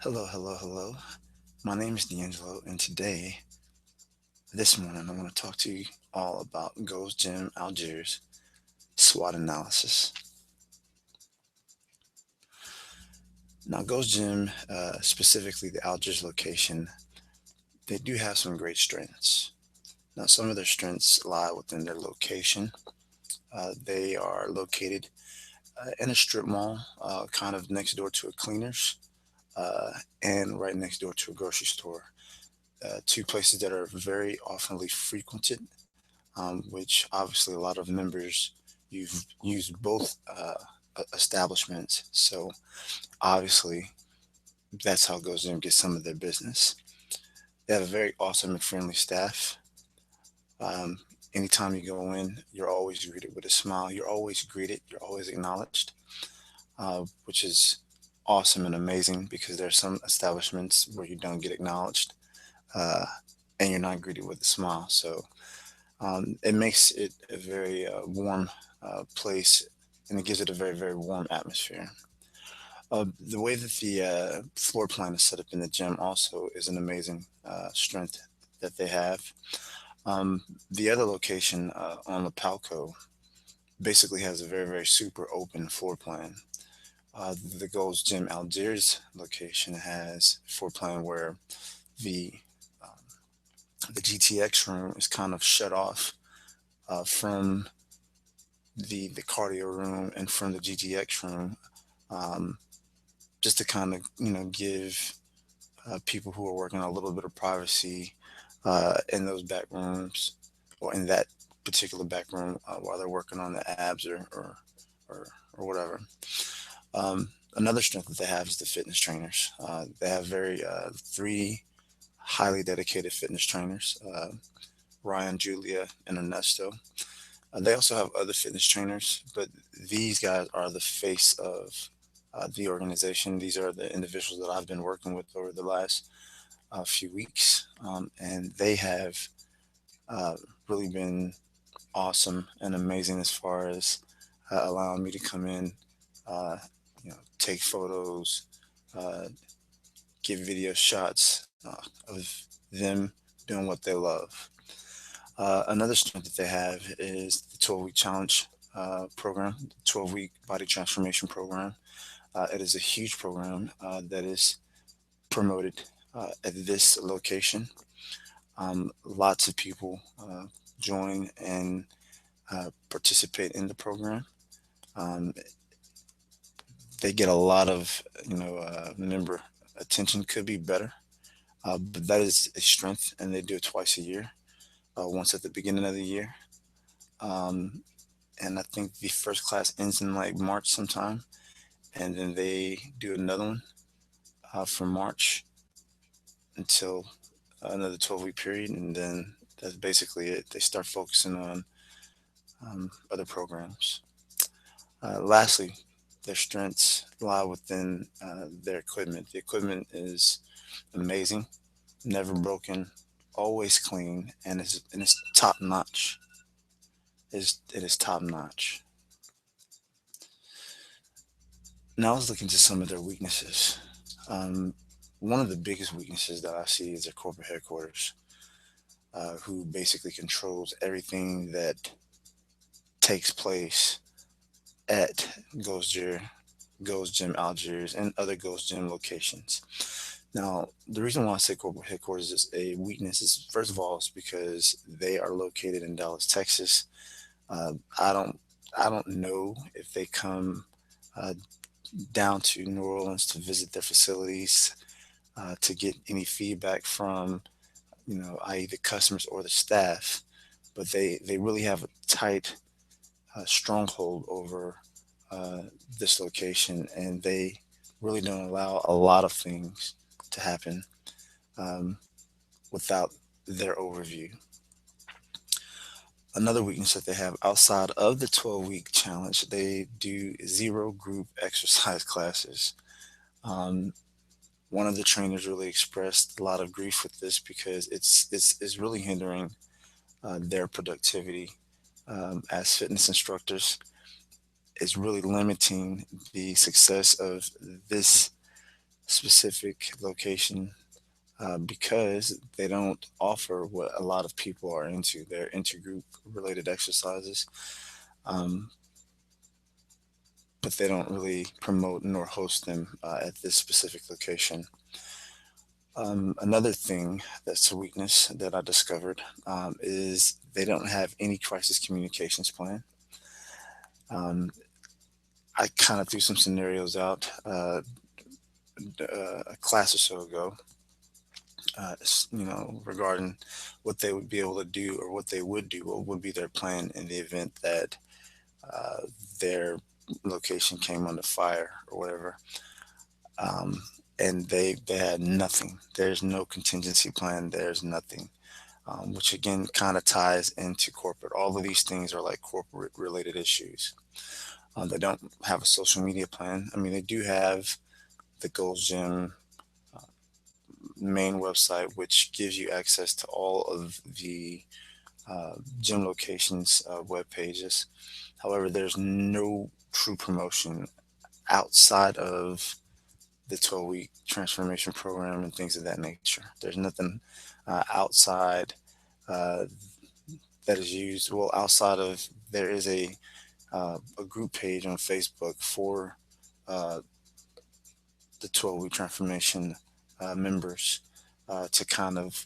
Hello, hello, hello. My name is D'Angelo, and this morning, I want to talk to you all about Goes Gym Algiers SWOT analysis. Now, Goes Gym, specifically the Algiers location, they do have some great strengths. Now, some of their strengths lie within their location. They are located in a strip mall, kind of next door to a cleaners, uh, and right next door to a grocery store. Two places that are very oftenly frequented, which obviously a lot of members you've used both establishments. So obviously that's how it goes in and get some of their business. They have a very awesome and friendly staff. Um, Anytime you go in, you're always greeted with a smile. You're always greeted. You're always acknowledged, which is awesome and amazing because there are some establishments where you don't get acknowledged uh, and you're not greeted with a smile. So it makes it a very warm place, and it gives it a very, very warm atmosphere. The way that the floor plan is set up in the gym also is an amazing strength that they have. Um, the other location on the Palco basically has a very, very super open floor plan. The Gold's Gym Algiers location has a floor plan where the the GTX room is kind of shut off from the cardio room and from the GTX room, um, just to kind of give people who are working a little bit of privacy in those back rooms or in that particular back room while they're working on the abs or, or whatever. Um, Another strength that they have is the fitness trainers. They have very three highly dedicated fitness trainers, Ryan, Julia, and Ernesto. They also have other fitness trainers, but these guys are the face of the organization. These are the individuals that I've been working with over the last few weeks, and they have uh, really been awesome and amazing as far as allowing me to come in, take photos, uh, give video shots of them doing what they love. Another strength that they have is the 12-week challenge program, the 12-week body transformation program. It is a huge program that is promoted at this location. Lots of people join and participate in the program. Um, they get a lot of member attention. Could be better, but that is a strength, and they do it twice a year. Once at the beginning of the year, um, and I think the first class ends in like March sometime, and then they do another one from March until another 12-week period, and then that's basically it. They start focusing on other programs. Lastly, their strengths lie within their equipment. The equipment is amazing, never broken, always clean, and it's top notch. It is top notch. Now let's look into some of their weaknesses. Um, One of the biggest weaknesses that I see is their corporate headquarters, who basically controls everything that takes place at Ghost Gym, Ghost Gym Algiers, and other Ghost Gym locations. Now, the reason why I say corporate headquarters is a weakness is first of all, is because they are located in Dallas, Texas. Uh, I don't, I don't know if they come uh, down to New Orleans to visit their facilities to get any feedback from, i.e., the customers or the staff. But they really have a tight stronghold over uh, this location, and they really don't allow a lot of things to happen um, without their overview. Another weakness that they have outside of the 12-week challenge, they do zero group exercise classes. Um, One of the trainers really expressed a lot of grief with this because it's really hindering their productivity as fitness instructors. Is really limiting the success of this specific location because they don't offer what a lot of people are into. They're intergroup related exercises, um, but they don't really promote nor host them at this specific location. Another thing that's a weakness that I discovered is they don't have any crisis communications plan. Um, I kind of threw some scenarios out a class or so ago, regarding what they would be able to do or what they would do, what would be their plan in the event that uh, their location came under fire or whatever. Um, and they had nothing. There's no contingency plan. There's nothing. Which again kind of ties into corporate. All of these things are like corporate related issues. They don't have a social media plan. I mean, they do have the Gold's Gym main website, which gives you access to all of the gym locations web pages. However, there's no true promotion outside of the 12-week transformation program and things of that nature. There's nothing outside uh, that is used. Well, outside of there is a group page on Facebook for uh, the 12-week transformation members to kind of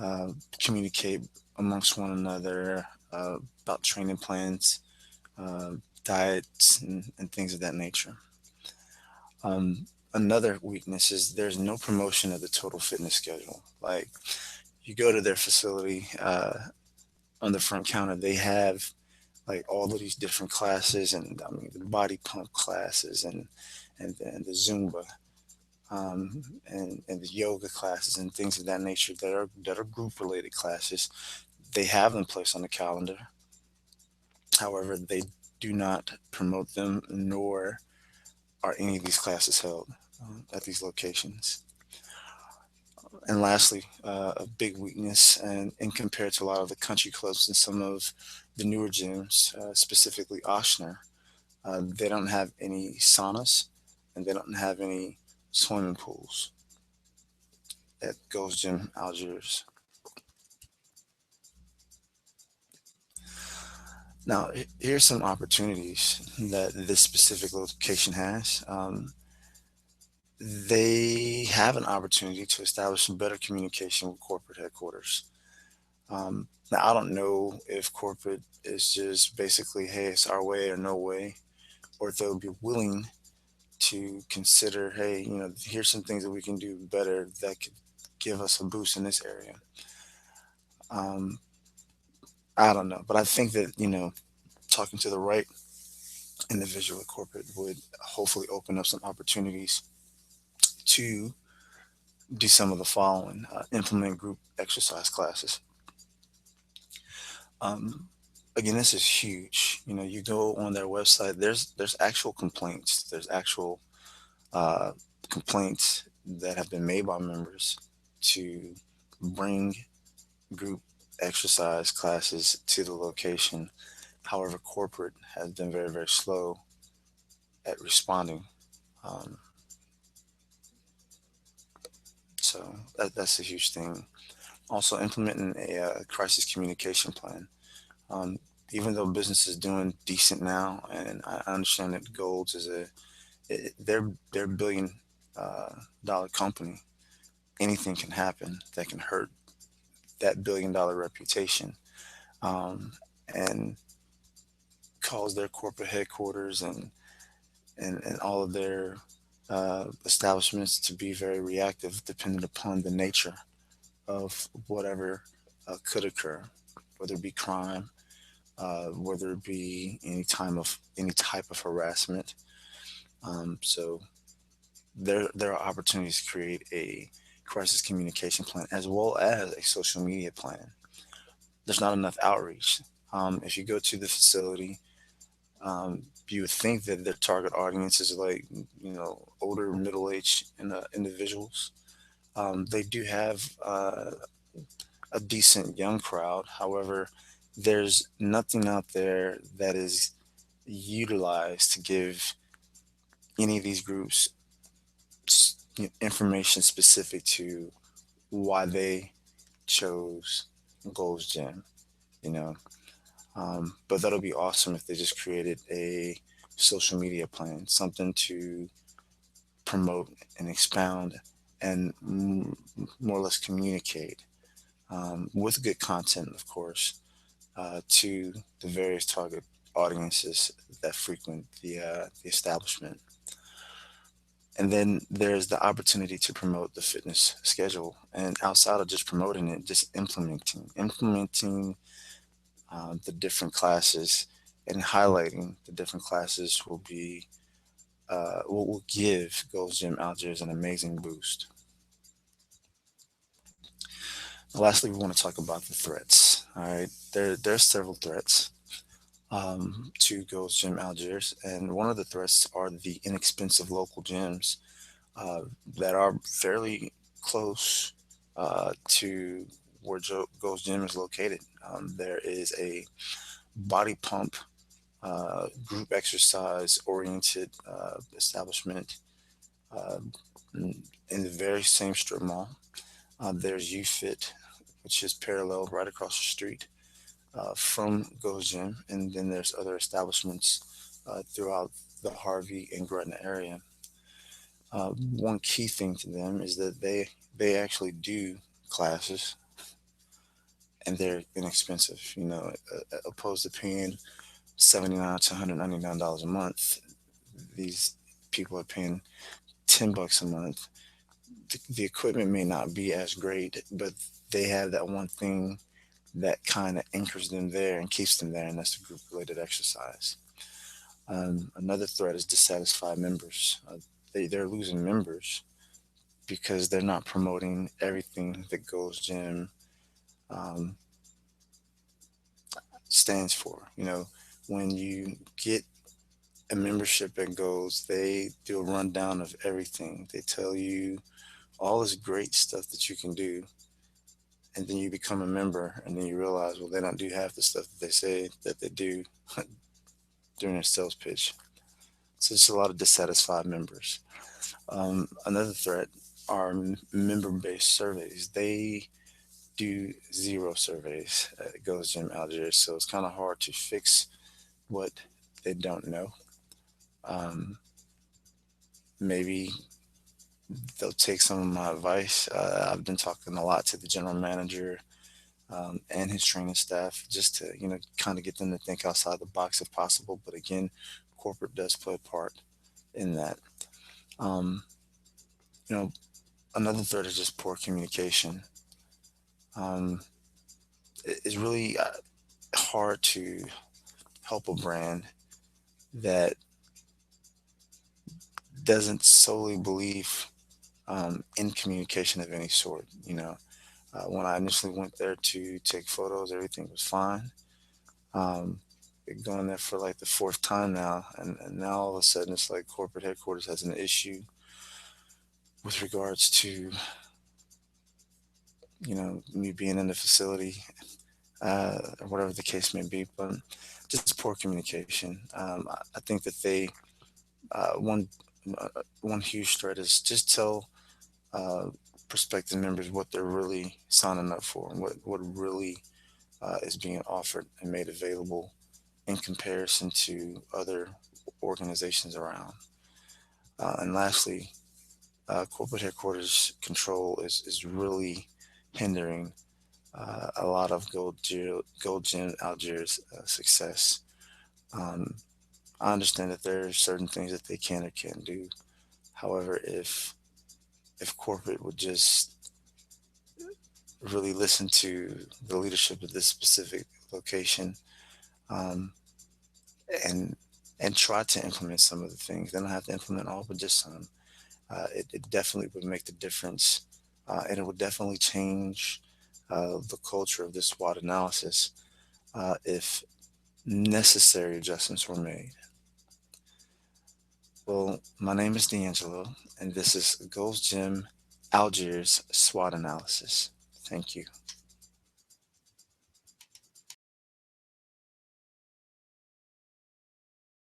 uh, communicate amongst one another about training plans, uh, diets, and things of that nature. Um, Another weakness is there's no promotion of the total fitness schedule. Like you go to their facility on the front counter, they have like all of these different classes, and I mean the body pump classes and the Zumba um, and the yoga classes and things of that nature that are group related classes. They have them placed on the calendar. However, they do not promote them, nor are any of these classes held at these locations. And lastly, a big weakness, and compared to a lot of the country clubs and some of the newer gyms, specifically Oshner, they don't have any saunas and they don't have any swimming pools at Gold's Gym Algiers. Now, here's some opportunities that this specific location has. They have an opportunity to establish some better communication with corporate headquarters. Now, I don't know if corporate is just basically, hey, it's our way or no way, or if they'll be willing to consider, hey, here's some things that we can do better that could give us a boost in this area. Um, I don't know, but I think that, talking to the right individual at corporate would hopefully open up some opportunities to do some of the following: implement group exercise classes. Um, Again, this is huge. You go on their website. There's actual complaints. There's actual uh, complaints that have been made by members to bring group exercise classes to the location. However, corporate has been very, very slow at responding. Um, so that's a huge thing. Also, implementing a crisis communication plan. Um, Even though business is doing decent now, and I understand that Golds is they're a uh, billion-dollar company. Anything can happen that can hurt that billion-dollar reputation, um, and cause their corporate headquarters and all of their establishments to be very reactive, depending upon the nature of whatever could occur, whether it be crime, whether it be any type of harassment. So there are opportunities to create a crisis communication plan as well as a social media plan. There's not enough outreach. If you go to the facility, um, you would think that their target audience is like older middle-aged individuals. They do have a decent young crowd. However, there's nothing out there that is utilized to give any of these groups information specific to why they chose Gold's Gym, you know. But that'll be awesome if they just created a social media plan, something to promote and expound and more or less communicate with good content, of course, to the various target audiences that frequent the establishment. And then there's the opportunity to promote the fitness schedule. And outside of just promoting it, just implementing the different classes and highlighting the different classes will be what will give Gold's Gym Algiers an amazing boost. Lastly, we want to talk about the threats. All right, there's several threats to Gold's Gym Algiers, and one of the threats are the inexpensive local gyms uh, that are fairly close to where Gold's Gym is located. There is a body pump, group exercise oriented establishment uh, in the very same strip mall. There's UFit, which is parallel right across the street from Gold's Gym, and then there's other establishments throughout the Harvey and Gretna area. One key thing to them is that they actually do classes and they're inexpensive. Opposed to paying $79 to $199 a month, these people are paying $10 a month. The equipment may not be as great, but they have that one thing that kind of anchors them there and keeps them there, and that's the group related exercise. Another threat is dissatisfied members. They're losing members because they're not promoting everything that Gold's Gym um, stands for. When you get a membership at Gold's, they do a rundown of everything. They tell you all this great stuff that you can do, and then you become a member, and then you realize, well, they don't do half the stuff that they say that they do during their sales pitch. So it's a lot of dissatisfied members. Another threat are member-based surveys. They do zero surveys at Goes Gym Algiers, so it's kind of hard to fix what they don't know. Um, Maybe they'll take some of my advice. I've been talking a lot to the general manager and his training staff just to kind of get them to think outside the box if possible. But again, corporate does play a part in that. Um, you know, Another threat is just poor communication. Um, it's really hard to help a brand that doesn't solely believe in communication of any sort. When I initially went there to take photos, everything was fine. Um, been going there for like the fourth time now, and now all of a sudden it's like corporate headquarters has an issue with regards to me being in the facility, or whatever the case may be. But just poor communication. I think that they one huge threat is just tell uh, prospective members what they're really signing up for and what really is being offered and made available in comparison to other organizations around. And lastly, corporate headquarters control is really hindering a lot of Gold Gym Algiers success. Um, I understand that there are certain things that they can or can't do. However, if corporate would just really listen to the leadership of this specific location, um, and try to implement some of the things, they don't have to implement all, but just some. It definitely would make the difference, and it would definitely change the culture of this SWOT analysis if necessary adjustments were made. Well, my name is D'Angelo, and this is Gold's Gym Algiers SWOT analysis. Thank you.